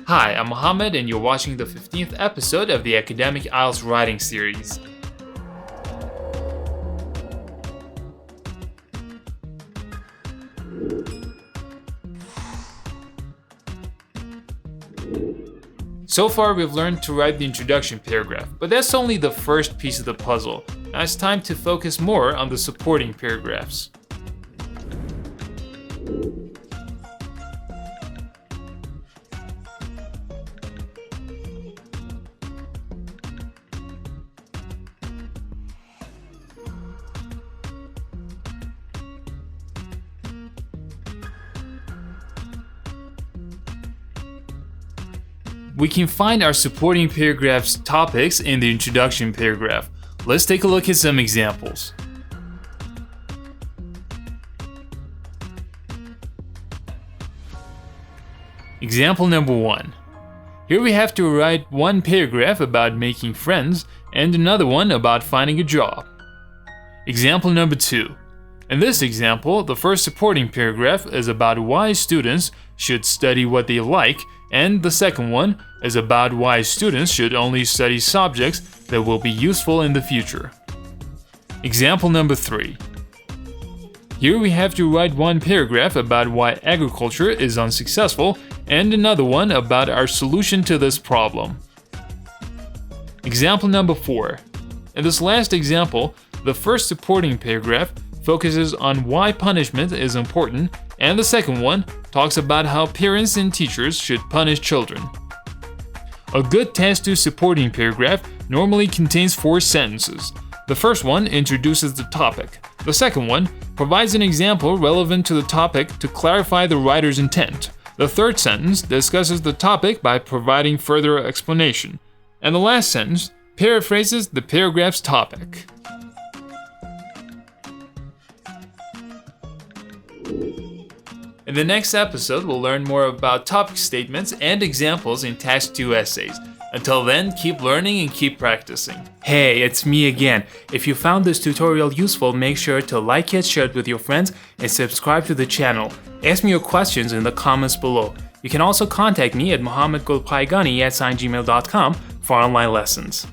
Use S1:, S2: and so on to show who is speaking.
S1: Hi, I'm Mohammed and you're watching the 15th episode of the Academic IELTS Writing Series. So far we've learned to write the introduction paragraph, but that's only the first piece of the puzzle. Now it's time to focus more on the supporting paragraphs. We can find our supporting paragraph's topics in the introduction paragraph. Let's take a look at some examples. Example number 1. Here we have to write one paragraph about making friends and another one about finding a job. Example number 2. In this example, the first supporting paragraph is about why students should study what they like, and the second one is about why students should only study subjects that will be useful in the future. Example number 3. Here we have to write one paragraph about why agriculture is unsuccessful and another one about our solution to this problem. Example number 4. In this last example, the first supporting paragraph focuses on why punishment is important, and the second one talks about how parents and teachers should punish children. A good Task 2 supporting paragraph normally contains 4 sentences. The first one introduces the topic. The second one provides an example relevant to the topic to clarify the writer's intent. The third sentence discusses the topic by providing further explanation. And the last sentence paraphrases the paragraph's topic. In the next episode, we'll learn more about topic statements and examples in Task 2 essays. Until then, keep learning and keep practicing. Hey, it's me again. If you found this tutorial useful, make sure to like it, share it with your friends, and subscribe to the channel. Ask me your questions in the comments below. You can also contact me at mohammedgulpaigani@gmail.com for online lessons.